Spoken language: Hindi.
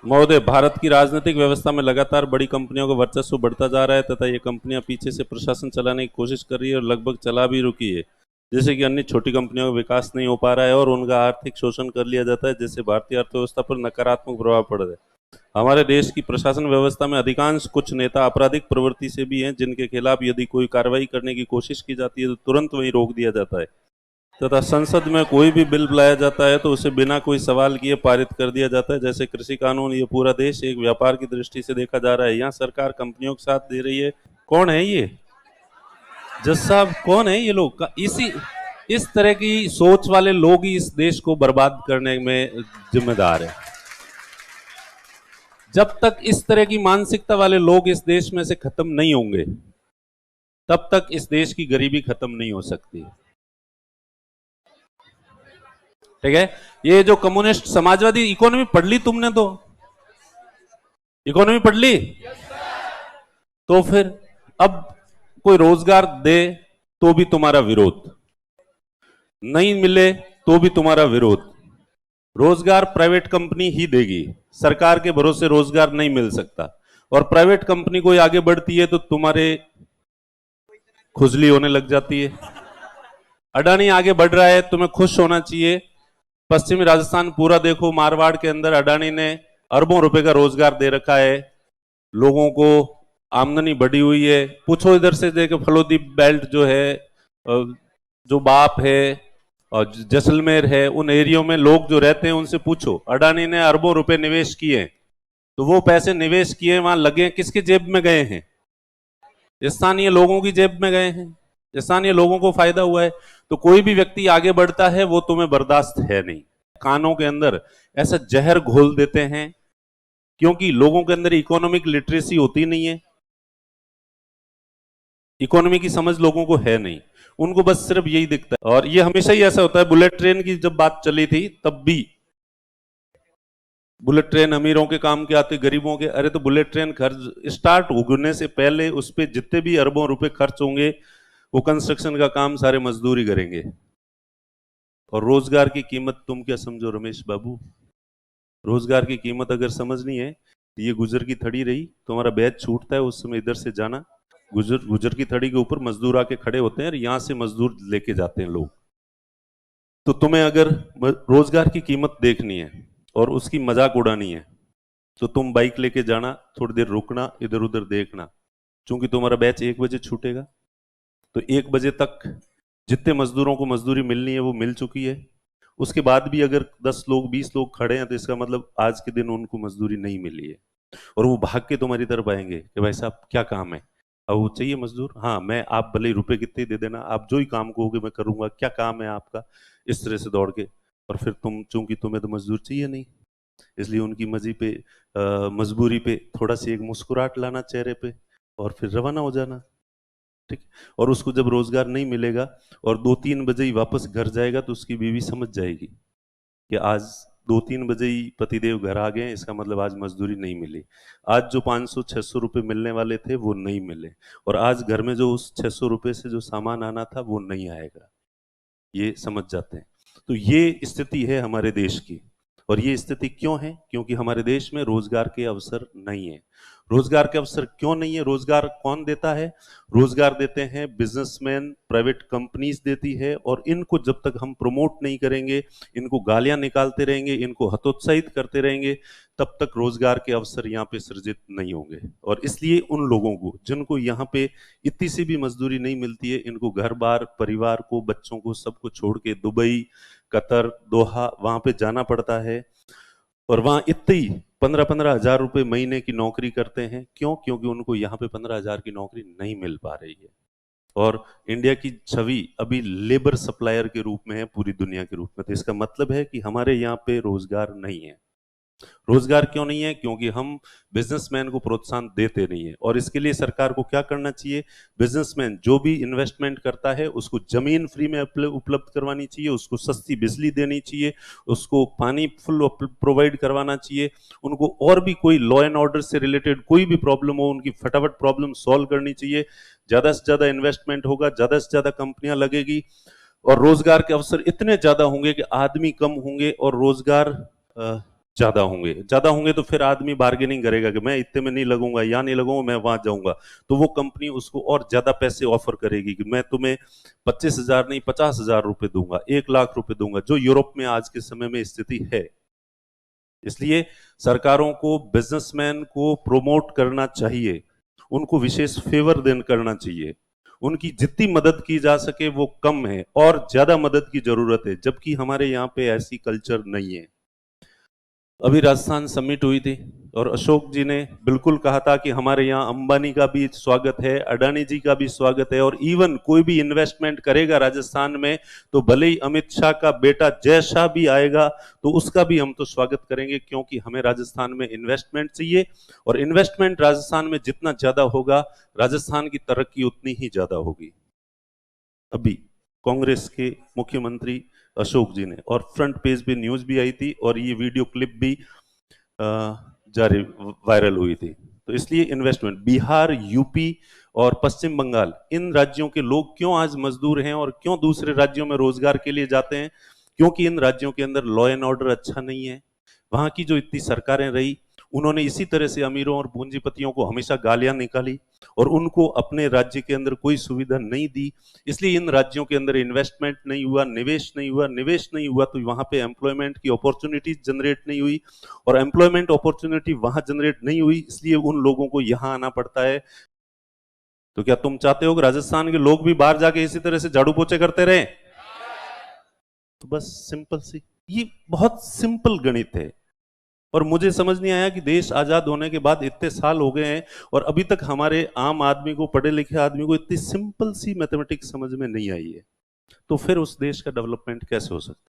महोदय, भारत की राजनीतिक व्यवस्था में लगातार बड़ी कंपनियों का वर्चस्व बढ़ता जा रहा है तथा ये कंपनियां पीछे से प्रशासन चलाने की कोशिश कर रही है और लगभग चला भी रुकी है, जिससे कि अन्य छोटी कंपनियों का विकास नहीं हो पा रहा है और उनका आर्थिक शोषण कर लिया जाता है, जिससे भारतीय अर्थव्यवस्था पर नकारात्मक प्रभाव पड़ रहा है। हमारे देश की प्रशासन व्यवस्था में अधिकांश कुछ नेता आपराधिक प्रवृत्ति से भी हैं, जिनके खिलाफ यदि कोई कार्रवाई करने की कोशिश की जाती है तो तुरंत वहीं रोक दिया जाता है तथा संसद में कोई भी बिल लाया जाता है तो उसे बिना कोई सवाल किए पारित कर दिया जाता है, जैसे कृषि कानून। ये पूरा देश एक व्यापार की दृष्टि से देखा जा रहा है। यहाँ सरकार कंपनियों के साथ दे रही है। कौन है ये जज साहब? कौन है ये लोग? इसी इस तरह की सोच वाले लोग ही इस देश को बर्बाद करने में जिम्मेदार है। जब तक इस तरह की मानसिकता वाले लोग इस देश में से खत्म नहीं होंगे, तब तक इस देश की गरीबी खत्म नहीं हो सकती। ठीक है? ये जो कम्युनिस्ट समाजवादी इकोनॉमी पढ़ ली तुमने? तो इकोनॉमी पढ़ ली तो फिर अब कोई रोजगार दे तो भी तुम्हारा विरोध, नहीं मिले तो भी तुम्हारा विरोध। रोजगार प्राइवेट कंपनी ही देगी, सरकार के भरोसे रोजगार नहीं मिल सकता। और प्राइवेट कंपनी कोई आगे बढ़ती है तो तुम्हारे खुजली होने लग जाती है। अडानी आगे बढ़ रहा है, तुम्हें खुश होना चाहिए। पश्चिमी राजस्थान पूरा देखो, मारवाड़ के अंदर अडानी ने अरबों रुपए का रोजगार दे रखा है, लोगों को आमदनी बढ़ी हुई है। पूछो इधर से देखो, फलोदीप बेल्ट जो है, जो बाप है और जैसलमेर है, उन एरियो में लोग जो रहते हैं उनसे पूछो, अडानी ने अरबों रुपए निवेश किए, तो वो पैसे निवेश किए वहां लगे, किसके जेब में गए हैं? स्थानीय लोगों की जेब में गए हैं, स्थानीय लोगों को फायदा हुआ है। तो कोई भी व्यक्ति आगे बढ़ता है वो तुम्हें बर्दाश्त है नहीं। कानों के अंदर ऐसा जहर घोल देते हैं, क्योंकि लोगों के अंदर इकोनॉमिक लिटरेसी होती नहीं है, इकोनॉमी की समझ लोगों को है नहीं, उनको बस सिर्फ यही दिखता है। और ये हमेशा ही ऐसा होता है। बुलेट ट्रेन की जब बात चली थी तब भी बुलेट ट्रेन अमीरों के काम के आते, गरीबों के। अरे तो बुलेट ट्रेन खर्च स्टार्ट होने से पहले उस पर जितने भी अरबों रुपए खर्च होंगे, वो कंस्ट्रक्शन का काम सारे मजदूर ही करेंगे। और रोजगार की कीमत तुम क्या समझो रमेश बाबू? रोजगार की कीमत अगर समझनी है तो ये गुजर की थड़ी रही, तुम्हारा बैच छूटता है उस समय इधर से जाना, गुजर की थड़ी के ऊपर मजदूर आके खड़े होते हैं और यहां से मजदूर लेके जाते हैं लोग। तो तुम्हें अगर रोजगार की कीमत देखनी है और उसकी मजाक उड़ानी है तो तुम बाइक लेके जाना, थोड़ी देर रुकना, इधर उधर देखना। चूंकि तुम्हारा बैच 1 बजे छूटेगा, तो 1 बजे तक जितने मजदूरों को मजदूरी मिलनी है वो मिल चुकी है। उसके बाद भी अगर 10 लोग 20 लोग खड़े हैं तो इसका मतलब आज के दिन उनको मजदूरी नहीं मिली है। और वो भाग के तुम्हारी तरफ आएंगे कि भाई साहब क्या काम है, अब वो चाहिए मजदूर, हाँ मैं, आप भले ही रुपए कितने दे देना, आप जो ही काम कहोगे मैं करूंगा, क्या काम है आपका, इस तरह से दौड़ के। और फिर तुम, चूंकि तुम्हें तो मजदूर चाहिए नहीं, इसलिए उनकी मजी पे, मजबूरी पे थोड़ा सी एक मुस्कुराहट लाना चेहरे पे और फिर रवाना हो जाना। ठीक। और उसको जब रोजगार नहीं मिलेगा और 2-3 बजे ही वापस घर जाएगा तो उसकी बीवी समझ जाएगी कि आज 2-3 बजे ही पतिदेव घर आ गए, इसका मतलब आज मजदूरी नहीं मिली। आज जो 500-600 रुपए मिलने वाले थे वो नहीं मिले, और आज घर में जो उस 600 रुपए से जो सामान आना था वो नहीं आएगा, ये समझ जाते हैं। तो ये स्थिति है हमारे देश की। और ये स्थिति क्यों है? क्योंकि हमारे देश में रोजगार के अवसर नहीं है। रोजगार के अवसर क्यों नहीं है? रोजगार कौन देता है? रोजगार देते हैं बिजनेसमैन, प्राइवेट कंपनीज देती है। और इनको जब तक हम प्रमोट नहीं करेंगे, इनको गालियां निकालते रहेंगे, इनको हतोत्साहित करते रहेंगे, तब तक रोजगार के अवसर यहाँ पे सृजित नहीं होंगे। और इसलिए उन लोगों को जिनको यहाँ पे इतनी सी भी मजदूरी नहीं मिलती है, इनको घर बार, परिवार को, बच्चों को, सबको छोड़ के दुबई, कतर, दोहा, वहां पे जाना पड़ता है। और वहां इतनी 15-15 हजार रुपए महीने की नौकरी करते हैं। क्यों? क्योंकि उनको यहाँ पे 15 हजार की नौकरी नहीं मिल पा रही है। और इंडिया की छवि अभी लेबर सप्लायर के रूप में है पूरी दुनिया के रूप में। तो इसका मतलब है कि हमारे यहाँ पे रोजगार नहीं है। रोजगार क्यों नहीं है? क्योंकि हम बिजनेसमैन को प्रोत्साहन देते नहीं है। और इसके लिए सरकार को क्या करना चाहिए? बिजनेसमैन जो भी इन्वेस्टमेंट करता है उसको जमीन फ्री में उपलब्ध करवानी चाहिए, उसको सस्ती बिजली देनी चाहिए, उसको पानी फुल प्रोवाइड करवाना चाहिए, उनको और भी कोई लॉ एंड ऑर्डर से रिलेटेड कोई भी प्रॉब्लम हो उनकी फटाफट प्रॉब्लम सॉल्व करनी चाहिए। ज्यादा से ज्यादा इन्वेस्टमेंट होगा, ज्यादा से ज्यादा कंपनियां लगेगी, और रोजगार के अवसर इतने ज्यादा होंगे कि आदमी कम होंगे और रोजगार ज्यादा होंगे तो फिर आदमी बार्गेनिंग करेगा कि मैं इतने में नहीं लगूंगा, या नहीं लगूंगा, मैं वहां जाऊंगा, तो वो कंपनी उसको और ज्यादा पैसे ऑफर करेगी कि मैं तुम्हें 25,000 नहीं 50,000 रुपए दूंगा, 1 लाख रुपए दूंगा, जो यूरोप में आज के समय में स्थिति है। इसलिए सरकारों को बिजनेसमैन को प्रोमोट करना चाहिए, उनको विशेष फेवर देन करना चाहिए, उनकी जितनी मदद की जा सके वो कम है और ज्यादा मदद की जरूरत है, जबकि हमारे यहाँ पे ऐसी कल्चर नहीं है। अभी राजस्थान समिट हुई थी और अशोक जी ने बिल्कुल कहा था कि हमारे यहाँ अंबानी का भी स्वागत है, अडानी जी का भी स्वागत है, और इवन कोई भी इन्वेस्टमेंट करेगा राजस्थान में तो भले ही अमित शाह का बेटा जय शाह भी आएगा तो उसका भी हम तो स्वागत करेंगे, क्योंकि हमें राजस्थान में इन्वेस्टमेंट चाहिए, और इन्वेस्टमेंट राजस्थान में जितना ज्यादा होगा राजस्थान की तरक्की उतनी ही ज्यादा होगी। अभी कांग्रेस के मुख्यमंत्री अशोक जी ने, और फ्रंट पेज पे न्यूज भी आई थी और ये वीडियो क्लिप भी जारी वायरल हुई थी। तो इसलिए इन्वेस्टमेंट, बिहार, यूपी और पश्चिम बंगाल, इन राज्यों के लोग क्यों आज मजदूर हैं और क्यों दूसरे राज्यों में रोजगार के लिए जाते हैं? क्योंकि इन राज्यों के अंदर लॉ एंड ऑर्डर अच्छा नहीं है। वहां की जो इतनी सरकारें रही उन्होंने इसी तरह से अमीरों और पूंजीपतियों को हमेशा गालियां निकाली और उनको अपने राज्य के अंदर कोई सुविधा नहीं दी। इसलिए इन राज्यों के अंदर इन्वेस्टमेंट नहीं हुआ, निवेश नहीं हुआ, निवेश नहीं हुआ तो वहां पे एम्प्लॉयमेंट की अपॉर्चुनिटीज जनरेट नहीं हुई, और एम्प्लॉयमेंट अपॉर्चुनिटी वहां जनरेट नहीं हुई, इसलिए उन लोगों को यहां आना पड़ता है। तो क्या तुम चाहते हो कि राजस्थान के लोग भी बाहर जाके इसी तरह से झाड़ू पोछे करते रहे? तो बस सिंपल सी, ये बहुत सिंपल गणित है। और मुझे समझ नहीं आया कि देश आजाद होने के बाद इतने साल हो गए हैं और अभी तक हमारे आम आदमी को, पढ़े लिखे आदमी को इतनी सिंपल सी मैथमेटिक्स समझ में नहीं आई है, तो फिर उस देश का डेवलपमेंट कैसे हो सकता है?